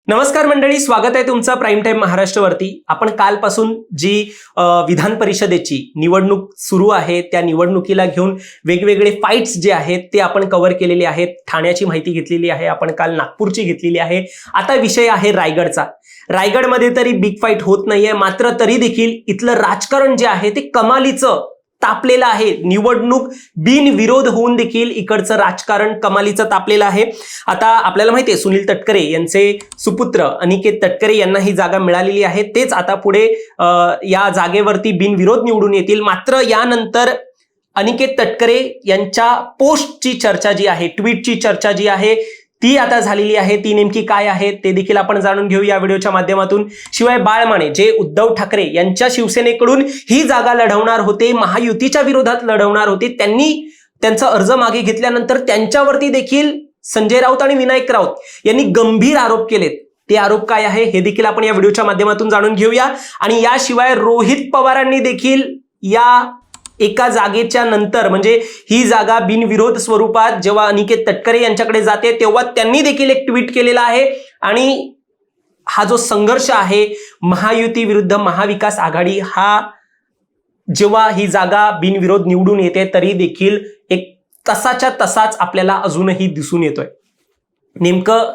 नमस्कार मंडळी, स्वागत आहे तुमचं प्राईम टाइम महाराष्ट्रवरती। आपण कालपासून जी विधान परिषदेची निवडणूक सुरू आहे त्या निवडणुकीला घेऊन वेगवेगळे फाईट्स जे आहेत ते आपण कव्हर केलेले आहेत। ठाण्याची माहिती घेतलेली आहे, आपण काल नागपूरची घेतलेली आहे। आता विषय आहे रायगडचा। रायगडमध्ये तरी बिग फाईट होत नाहीये, मात्र तरी देखील इथलं राजकारण जे आहे ते कमालीचं तापलेलं आहे। निवडणूक बिनविरोध होऊन देखील इकडचं राजकारण कमालीचं तापलेलं आहे। आता आपल्याला माहिती आहे सुनील तटकरे यांचे सुपुत्र अनिकेत तटकरे यांना ही जागा मिळालेली आहे। तेच आता पुढे या जागेवरती बिनविरोध निवडून येतील। मात्र यानंतर अनिकेत तटकरे यांच्या पोस्टची चर्चा जी आहे, ट्विटची चर्चा जी आहे ती आता झालेली आहे। ती नेमकी काय आहे ते देखील आपण जाणून घेऊ या व्हिडिओच्या माध्यमातून। शिवाय बाळ माने जे उद्धव ठाकरे यांच्या शिवसेनेकडून ही जागा लढवणार होते, महायुतीच्या विरोधात लढवणार होते, त्यांनी त्यांचा अर्ज मागे घेतल्यानंतर त्यांच्यावरती देखील संजय राऊत आणि विनायक राऊत यांनी गंभीर आरोप केलेत। ते आरोप काय आहे हे देखील आपण या व्हिडिओच्या माध्यमातून जाणून घेऊया। आणि याशिवाय रोहित पवारांनी देखील या एका जागेच्या नंतर म्हणजे ही जागा बिनविरोध स्वरूपात जेव्हा अनिकेत तटकरे यांच्याकडे जाते तेव्हा त्यांनी देखील एक ट्विट केलेला आहे। आणि हा जो संघर्ष आहे महायुती विरुद्ध महाविकास आघाडी, हा जेव्हा ही जागा बिनविरोध निवडून येते तरी देखील एक तसाच्या तसाच आपल्याला अजूनही दिसून येतोय। नेमकं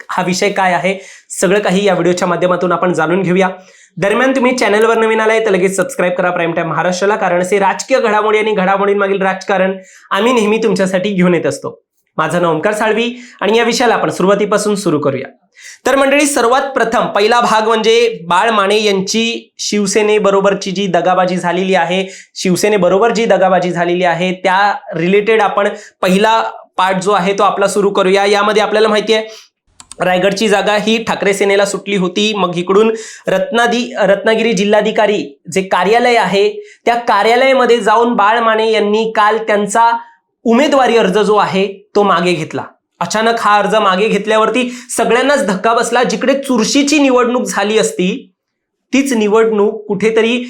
हा विषय काय आहे सगळं काही या व्हिडिओच्या माध्यमातून आपण जाणून घेऊया। दरम्यान तुम्ही चॅनलवर नवीन आलाय तर लगेच सबस्क्राईब करा प्राईम टाइम महाराष्ट्राला, कारण असे राजकीय घडामोडी आणि घडामोडींमागील राजकारण आम्ही नेहमी तुमच्यासाठी घेऊन येत असतो। माझं नाव ओमकार साळवी आणि या विषयाला आपण सुरुवातीपासून सुरू करूया। तर मंडळी, सर्वात प्रथम पहिला भाग म्हणजे बाळ माने यांची शिवसेनेबरोबरची जी दगाबाजी झालेली आहे, शिवसेनेबरोबर जी दगाबाजी झालेली आहे त्या रिलेटेड आपण पहिला पार्ट जो आहे तो आपला सुरू करूया। यामध्ये आपल्याला माहिती आहे रायगडची जागा ही ठाकरे सेनेला सुटली होती। मग इकडून रत्नागिरी जिल्हाधिकारी जे कार्यालय आहे त्या कार्यालयामध्ये जाऊन बाळ माने यांनी काल त्यांचा उमेदवारी अर्ज जो आहे तो मागे घेतला। अचानक हा अर्ज मागे घेतल्यावरती सगळ्यांनाच धक्का बसला। जिकडे चुरशीची निवडणूक झाली असती तीच निवडणूक कुठेतरी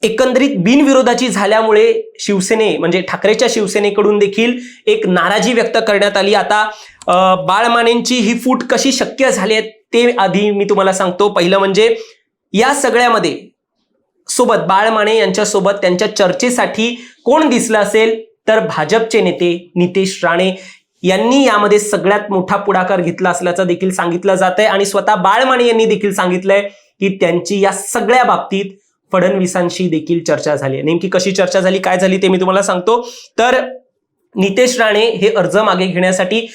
एकंदरीत बिनविरोधाची झाल्यामुळे शिवसेने म्हणजे ठाकरेच्या शिवसेनेकडून देखील एक नाराजी व्यक्त करण्यात आली। आता बाळ मानेंची ही फूट कशी शक्य झाली आहे ते आधी मी तुम्हाला सांगतो। पहिलं म्हणजे या सगळ्यामध्ये सोबत बाळ माने यांच्या सोबत त्यांच्या चर्चेसाठी कोण दिसलं असेल तर भाजपचे नेते नितेश राणे यांनी यामध्ये सगळ्यात मोठा पुढाकार घेतला असल्याचं देखील सांगितलं जात आहे। आणि स्वतः बाळ माने यांनी देखील सांगितलंय की त्यांची या सगळ्या बाबतीत फडणवीसांशी देखील चर्चा झाली आहे। नेमकी कशी चर्चा झाली, काय झाली ते मी तुम्हाला सांगतो। तर नितेश राणे हे अर्ज मागे घेण्यासाठी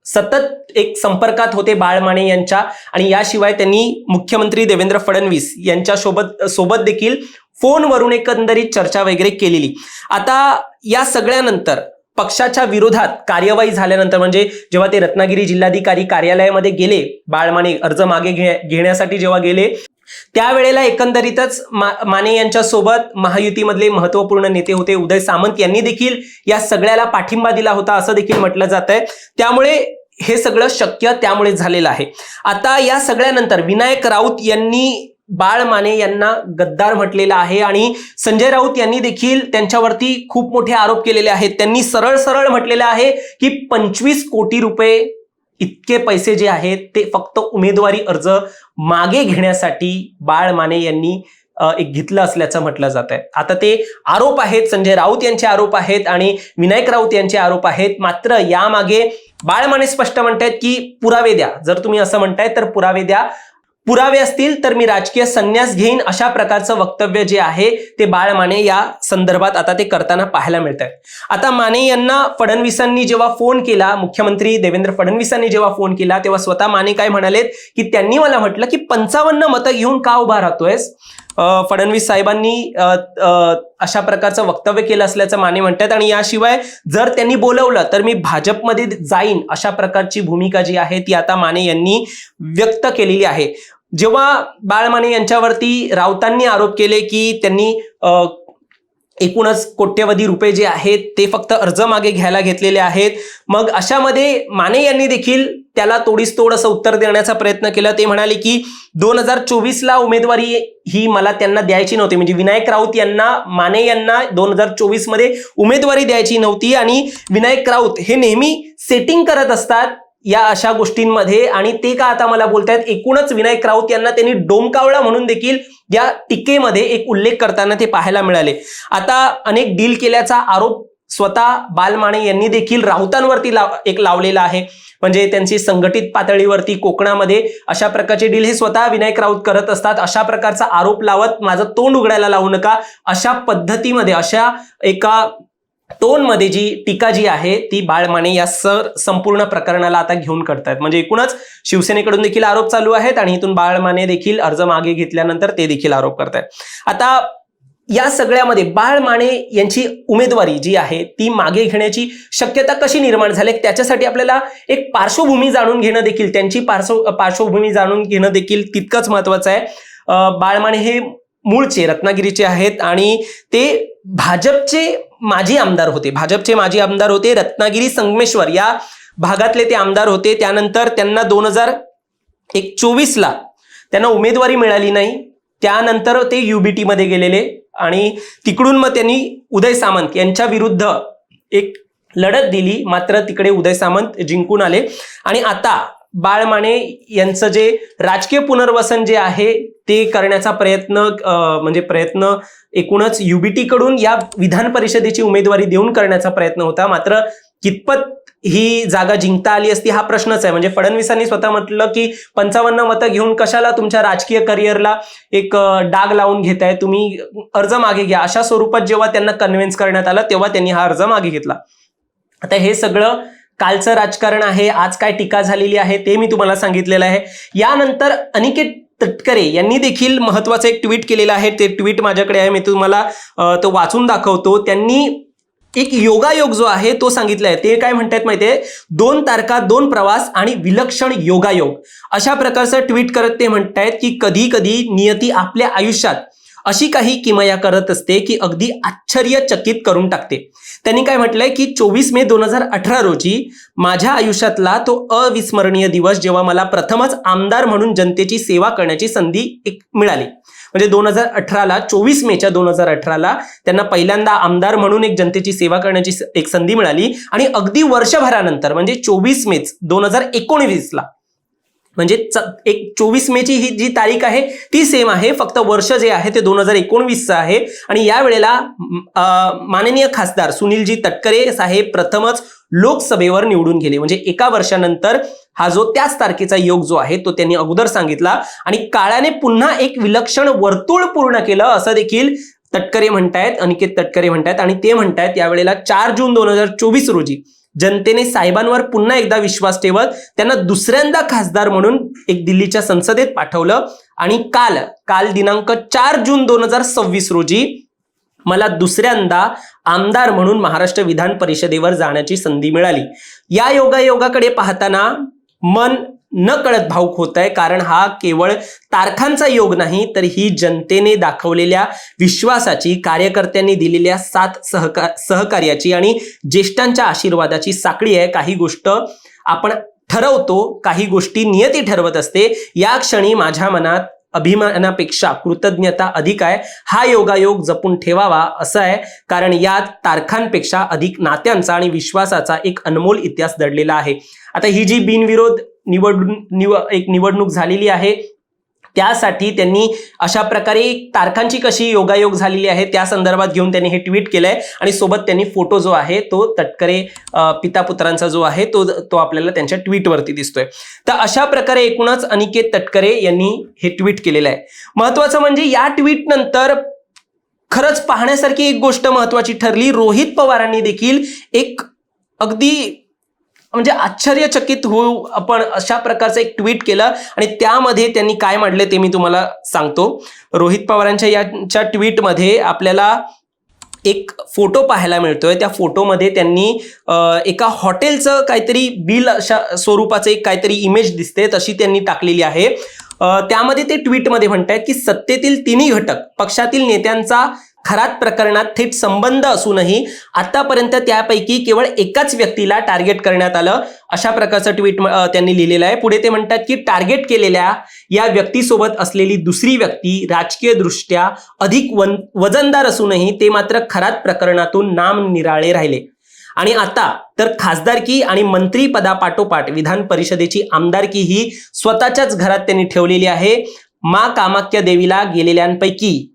सतत एक संपर्कात होते बाळ माने यांच्या, आणि याशिवाय त्यांनी मुख्यमंत्री देवेंद्र फडणवीस यांच्या सोबत देखील फोनवरून एकंदरीत चर्चा वगैरे केलेली। आता या सगळ्यानंतर पक्षाच्या विरोधात कार्यवाही झाल्यानंतर म्हणजे जेव्हा ते रत्नागिरी जिल्हाधिकारी कार्यालयामध्ये गेले, बाळ माने अर्ज मागे घेण्यासाठी जेव्हा गेले त्यावेळेला एकंदरीतच माने यांच्या सोबत महायुतीमधले महत्वपूर्ण नेते होते उदय सामंत यांनी देखील या सगळ्याला पाठिंबा दिला होता असं देखील म्हटलं जात आहे। त्यामुळे हे सगळं शक्य त्यामुळे झालेलं आहे। आता या सगळ्यानंतर विनायक राऊत यांनी बाळ माने यांना गद्दार म्हटलेलं आहे आणि संजय राऊत यांनी देखील त्यांच्यावरती खूप मोठे आरोप केलेले आहेत। त्यांनी सरळ म्हटलेलं आहे की 25 कोटी रुपये इतके पैसे जे आहेत ते फक्त उमेदवारी अर्ज मागे घेण्यासाठी बाळ माने यांनी एक घेतलं असल्याचं म्हटलं जात आहे। आता ते आरोप आहेत, संजय राऊत यांचे आरोप आहेत आणि विनायक राऊत यांचे आरोप आहेत। मात्र यामागे बाळ माने स्पष्ट म्हणतायत की पुरावे द्या। जर तुम्ही असं म्हणताय तर पुरावे द्या, पुरावे असतील तर मी राजकीय संन्यास घेईन, अशा प्रकारचं वक्तव्य जे आहे ते बाळ माने या संदर्भात आता ते करताना पाहायला मिळत आहे। आता माने यांना फडणवीसांनी जेव्हा फोन केला, मुख्यमंत्री देवेंद्र फडणवीसांनी जेव्हा फोन केला तेव्हा स्वतः माने काय म्हणालेत की त्यांनी मला म्हटलं की 55 मतं घेऊन का उभा राहतोयस। फडणवीस साहेबांनी अशा प्रकारचं वक्तव्य केलं असल्याचं माने म्हणतात। आणि याशिवाय जर त्यांनी बोलवलं तर मी भाजपमध्ये जाईन, अशा प्रकारची भूमिका जी आहे ती आता माने यांनी व्यक्त केलेली आहे। जेव्हा बाळ माने यांच्यावरती राऊतांनी आरोप केले की त्यांनी एकूणच कोट्यवधी रुपये जे आहेत ते फक्त अर्ज मागे घ्यायला घेतलेले आहेत, मग अशामध्ये माने यांनी देखील त्याला तोडीस तोड असं उत्तर देण्याचा प्रयत्न केला। ते म्हणाले की 2024ला उमेदवारी ही मला त्यांना द्यायची नव्हती, म्हणजे विनायक राऊत यांना माने यांना 2024 मध्ये उमेदवारी द्यायची नव्हती आणि विनायक राऊत हे नेहमी सेटिंग करत असतात या अशा गोष्टींमध्ये, आणि ते का आता मला बोलतायत, एकूणच विनायक राऊत यांना त्यांनी डोमकावळा म्हणून देखील या टीकेमध्ये एक उल्लेख करताना ते पाहायला मिळाले. आता अनेक डील केल्याचा आरोप स्वतः बालमाने यांनी देखील राऊतांवरती एक लावलेला आहे. म्हणजे त्यांची संघटित पातळीवरती कोकणामध्ये अशा प्रकारचे डील हे स्वतः विनायक राऊत करत असतात. अशा प्रकारचा आरोप लावत माझं तोंड उघडायला लावू नका, अशा पद्धतीमध्ये, अशा एका टोनमध्ये जी टीका जी आहे ती बाळमाने या संपूर्ण प्रकरणाला आता घेऊन करतायत. म्हणजे एकूणच शिवसेनेकडून देखील आरोप चालू आहेत आणि इथून बाळमाने देखील अर्ज मागे घेतल्यानंतर ते देखील आरोप करतायत. आता या सगळ्यामध्ये बाळमाने यांची उमेदवारी जी आहे ती मागे घेण्याची शक्यता कशी निर्माण झाली, त्याच्यासाठी आपल्याला एक पार्श्वभूमी जाणून घेणं देखील, त्यांची पार्श्वभूमी जाणून घेणं देखील तितकंच महत्वाचं आहे. बाळमाने हे मूळचे रत्नागिरीचे आहेत आणि ते भाजपचे माजी आमदार होते. रत्नागिरी संगमेश्वर या भागातले ते आमदार होते. त्यानंतर त्यांना 2024ला त्यांना उमेदवारी मिळाली नाही. त्यानंतर ते UBT मध्ये गेलेले आणि तिकडून मग त्यांनी उदय सामंत यांच्या विरुद्ध एक लढत दिली, मात्र तिकडे उदय सामंत जिंकून आले. आणि आता बाळमाने यांचं जे राजकीय पुनर्वसन जे आहे ते करण्याचा प्रयत्न एकूणच UBT कडून या विधान परिषदेची उमेदवारी देऊन करण्याचा प्रयत्न होता. मात्र कितपत ही जागा जिंकता आली असती हा प्रश्नच आहे. म्हणजे फडणवीसांनी स्वतः म्हटलं की 55 मतं घेऊन कशाला तुमच्या राजकीय करिअरला एक डाग लावून घेताय, तुम्ही अर्ज मागे घ्या, अशा स्वरूपात जेव्हा त्यांना कन्व्हिन्स करण्यात आलं तेव्हा त्यांनी हा अर्ज मागे घेतला. आता हे सगळं कालचं राजकारण आहे. आज काय टीका झालेली आहे ते मी तुम्हाला सांगितलेलं आहे. यानंतर अनिकेत तटकरे यांनी देखील महत्वाचं एक ट्विट केलेलं आहे. ते ट्विट माझ्याकडे आहे, मी तुम्हाला तो वाचून दाखवतो. त्यांनी एक योगायोग जो आहे तो सांगितलाय. ते काय म्हणतात माहितीये, 2 तारखा 2 प्रवास आणि विलक्षण योगायोग, अशा प्रकारचं ट्विट करत ते म्हणतायत की कधी कधी नियती आपल्या आयुष्यात अशी काही किमया करत असते की अगदी आश्चर्यचकित करून टाकते. त्यांनी काय म्हटलंय की 24 मे 2018 रोजी माझ्या आयुष्यातला तो अविस्मरणीय दिवस, जेव्हा मला प्रथमच आमदार म्हणून जनतेची सेवा करण्याची संधी मिळाली. म्हणजे 2018ला 24 मेच्या 2018ला त्यांना पहिल्यांदा आमदार म्हणून एक जनतेची सेवा करण्याची एक संधी मिळाली. आणि अगदी वर्षभरानंतर म्हणजे 24 मे 2019ला, म्हणजे 24 मेची ही जी तारीख आहे ती सेम आहे, फक्त वर्ष जे आहे ते 2019चं आहे. आणि यावेळेला माननीय खासदार सुनीलजी तटकरे साहेब प्रथमच लोकसभेवर निवडून गेले. म्हणजे एका वर्षानंतर हा जो त्याच तारखेचा योग जो आहे तो त्यांनी अगोदर सांगितला. आणि काळाने पुन्हा एक विलक्षण वर्तुळ पूर्ण केलं असं देखील तटकरे म्हणतायत, अनिकेत तटकरे म्हणतायत. आणि ते म्हणतायत यावेळेला 4 जून 2024 रोजी जनतेने साहेबांवर पुन्हा एकदा विश्वास ठेवत त्यांना दुसऱ्यांदा खासदार म्हणून एक दिल्लीच्या संसदेत पाठवलं. आणि काल दिनांक 4 जून 2026 रोजी मला दुसऱ्यांदा आमदार म्हणून महाराष्ट्र विधान परिषदेवर जाण्याची संधी मिळाली. या योगायोगाकडे पाहताना मन न कळत भावुक होत आहे, कारण हा केवळ तारखांचा योग नाही, तर ही जनतेने दाखवलेल्या विश्वासाची, कार्यकर्त्यांनी दिलेल्या साथ सहकार्याची आणि ज्येष्ठांच्या आशीर्वादाची साखळी आहे. काही गोष्ट आपण ठरवतो, काही गोष्टी नियती ठरवत असते. या क्षणी माझ्या मनात अभिमानापेक्षा कृतज्ञता अधिक आहे. हा योगायोग जपून ठेवावा असं आहे, कारण यात तारखांपेक्षा अधिक नात्यांचा आणि विश्वासाचा एक अनमोल इतिहास दडलेला आहे. आता ही जी बिनविरोध निवडणूक झालेली आहे त्यासाठी त्यांनी अशा प्रकारे तारखांची कशी योगायोग झालेली आहे त्या संदर्भात घेऊन त्यांनी हे ट्विट केलंय. आणि सोबत त्यांनी फोटो जो आहे तो तटकरे पिता पुत्रांचा जो आहे तो आपल्याला त्यांच्या ट्विटवरती दिसतोय. तर अशा प्रकारे एकूणच अनिकेत तटकरे यांनी हे ट्विट केलेलं आहे. महत्वाचं म्हणजे या ट्विट नंतर खरंच पाहण्यासारखी एक गोष्ट महत्वाची ठरली. रोहित पवारांनी देखील एक अगदी म्हणजे आश्चर्यचकित होऊ आपण अशा प्रकारचं एक ट्विट केलं. आणि त्यामध्ये त्यांनी काय म्हटले ते मी तुम्हाला सांगतो. रोहित पवारांच्या याच्या ट्विटमध्ये आपल्याला एक फोटो पाहायला मिळतोय. त्या फोटोमध्ये त्यांनी एका हॉटेलचं काहीतरी बिल अशा स्वरूपाचं एक काहीतरी इमेज दिसते तशी त्यांनी टाकलेली आहे. त्यामध्ये ते ट्विटमध्ये म्हणतायत की सत्तेतील तिन्ही घटक पक्षातील नेत्यांचा खरात प्रकरणात थेट संबंध असूनही आतापर्यंत त्यापैकी केवळ एकाच व्यक्तीला टार्गेट करण्यात आलं, अशा प्रकारचं ट्विट त्यांनी लिहिलेलं आहे. पुढे ते म्हणतात की टार्गेट केलेल्या या व्यक्तीसोबत असलेली दुसरी व्यक्ती राजकीय दृष्ट्या अधिक वजनदार असूनही ते मात्र खरात प्रकरणातून नामनिराळे राहिले. आणि आता तर खासदारकी आणि मंत्री पदापाठोपाठ विधान परिषदेची आमदारकी ही स्वतःच्याच घरात त्यांनी ठेवलेली आहे. मा कामाख्या देवीला गेलेल्यांपैकी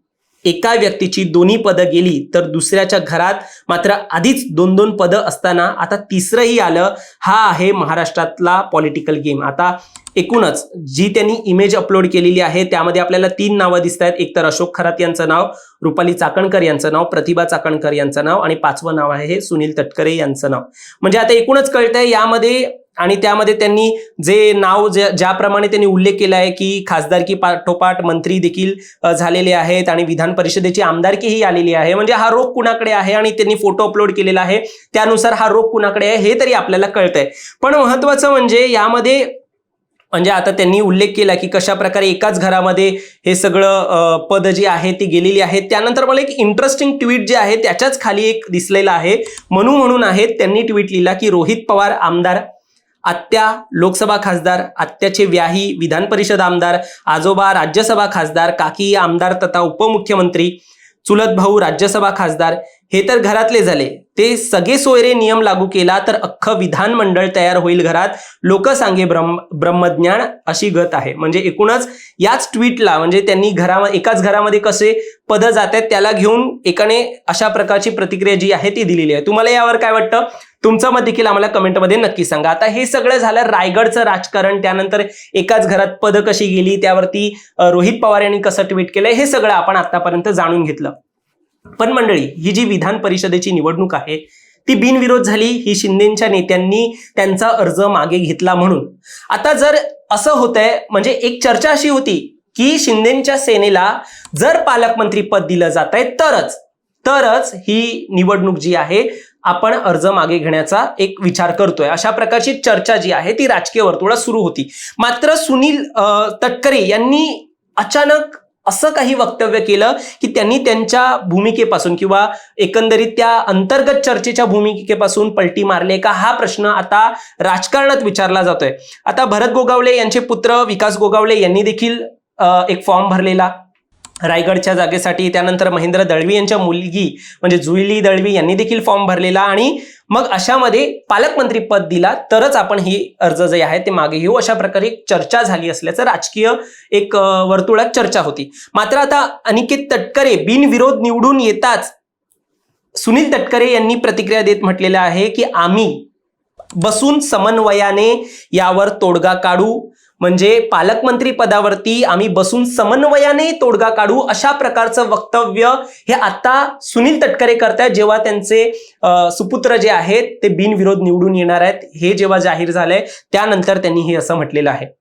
एका व्यक्तीची दोन्ही पदं गेली तर दुसऱ्याच्या घरात मात्र आधीच 2-2 पदं असताना आता तिसरंही आलं. हा आहे महाराष्ट्रातला पॉलिटिकल गेम. आता एकूणच जी त्यांनी इमेज अपलोड केलेली आहे त्यामध्ये आपल्याला 3 नावं दिसत आहेत. एक तर अशोक खरात यांचं नाव, रुपाली चाकणकर यांचं नाव, प्रतिभा चाकणकर यांचं नाव आणि 5वं नाव आहे हे सुनील तटकरे यांचं नाव. म्हणजे आता एकूणच कळतंय यामध्ये आणि त्यामध्ये त्यांनी जे नाव ज्याप्रमाणे त्यांनी उल्लेख केला आहे की खासदारकी पाठोपाठ मंत्री देखील झालेले आहेत आणि विधान परिषदेची आमदारकीही आलेली आहे. म्हणजे हा रोग कुणाकडे आहे आणि त्यांनी फोटो अपलोड केलेला आहे त्यानुसार हा रोग कुणाकडे आहे हे तरी आपल्याला कळतंय. पण महत्वाचं म्हणजे यामध्ये म्हणजे आता त्यांनी उल्लेख केला की कशा प्रकारे एकाच घरामध्ये हे सगळं पद जी आहे ती गेलेली आहेत. त्यानंतर मला एक इंटरेस्टिंग ट्विट जे आहे त्याच्याच खाली एक दिसलेला आहे. म्हणून आहेत त्यांनी ट्विट लिहिला की रोहित पवार आमदार, आत्या लोकसभा खासदार, आत्याचे व्याही विधान परिषद आमदार, आजोबा राज्यसभा खासदार, काकी आमदार तथा उपमुख्यमंत्री, चुलत भाऊ राज्यसभा खासदार, हे तर घरातले झाले. ते सगळे सोयरे नियम लागू केला तर अख्खं विधानमंडळ तयार होईल घरात. लोक सांगे ब्रह्मज्ञान अशी गत आहे. म्हणजे एकूणच याच ट्विटला म्हणजे त्यांनी एकाच घरामध्ये कसे पद जात आहेत त्याला घेऊन एकाने अशा प्रकारची प्रतिक्रिया जी आहे ती दिलेली आहे. तुम्हाला यावर काय वाटतं? तुमचं मत देखील आम्हाला कमेंटमध्ये नक्की सांगा. आता हे सगळं झालं रायगडचं राजकारण, त्यानंतर एकाच घरात पद कशी गेली, त्यावरती रोहित पवार यांनी कसं ट्विट केलंय, हे सगळं आपण आतापर्यंत जाणून घेतलं. पण मंडळी, ही जी विधान परिषदेची निवडणूक आहे ती बिनविरोध झाली. ही शिंदेच्या नेत्यांनी त्यांचा अर्ज मागे घेतला म्हणून. आता जर असं होतंय म्हणजे एक चर्चा अशी होती की शिंदेच्या सेनेला जर पालकमंत्री पद दिलं जात आहे तरच ही निवडणूक जी आहे आपण अर्ज मागे घेण्याचा एक विचार करतोय, अशा प्रकारची चर्चा जी आहे ती राजकीय वर्तुळात सुरू होती. मात्र सुनील तटकरे यांनी अचानक असं काही वक्तव्य केलं की त्यांनी त्यांच्या भूमिकेपासून किंवा एकंदरीत त्या अंतर्गत चर्चेच्या भूमिकेपासून पलटी मारले का, हा प्रश्न आता राजकारणात विचारला जातोय. आता भरत गोगावले यांचे पुत्र विकास गोगावले यांनी देखील एक फॉर्म भरलेला रायगडच्या जागेसाठी. त्यानंतर महेंद्र दळवी यांच्या मुलगी म्हणजे जुईली दळवी यांनी देखील फॉर्म भरलेला. आणि मग अशामध्ये पालकमंत्री पद दिला तरच आपण ही अर्ज जे आहे ते मागे घेऊ, अशा प्रकारे चर्चा झाली असल्याचं राजकीय एक वर्तुळात चर्चा होती. मात्र आता अनिकेत तटकरे बिनविरोध निवडून येताच सुनील तटकरे यांनी प्रतिक्रिया देत म्हटलेलं आहे की आम्ही बसून समन्वयाने यावर तोडगा काढू. म्हणजे पालकमंत्री पदावरती आम्ही बसून समन्वयाने तोडगा काढू, अशा प्रकारचं वक्तव्य हे आता सुनील तटकरे करतायत जेव्हा त्यांचे सुपुत्र जे आहेत ते बिनविरोध निवडून येणार आहेत. हे जेव्हा जाहीर झालंय त्यानंतर त्यांनी हे असं म्हटलेलं आहे.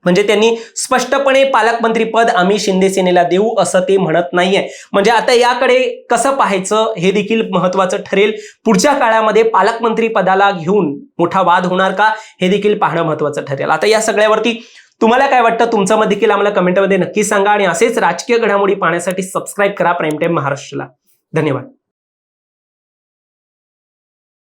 म्हणजे त्यांनी स्पष्टपणे पालकमंत्री पद आम्ही शिंदे सेनेला देऊ असं ते म्हणत नाहीये. म्हणजे आता याकडे कसं पाहायचं हे देखील महत्वाचं ठरेल. पुढच्या काळामध्ये पालकमंत्री पदाला घेऊन मोठा वाद होणार का हे देखील पाहणं महत्वाचं ठरेल. आता या सगळ्यावरती तुम्हाला काय वाटतं? तुमचं मत देखील आम्हाला कमेंटमध्ये नक्की सांगा आणि असेच राजकीय घडामोडी पाहण्यासाठी सबस्क्राईब करा प्राईम टाइम महाराष्ट्राला. धन्यवाद.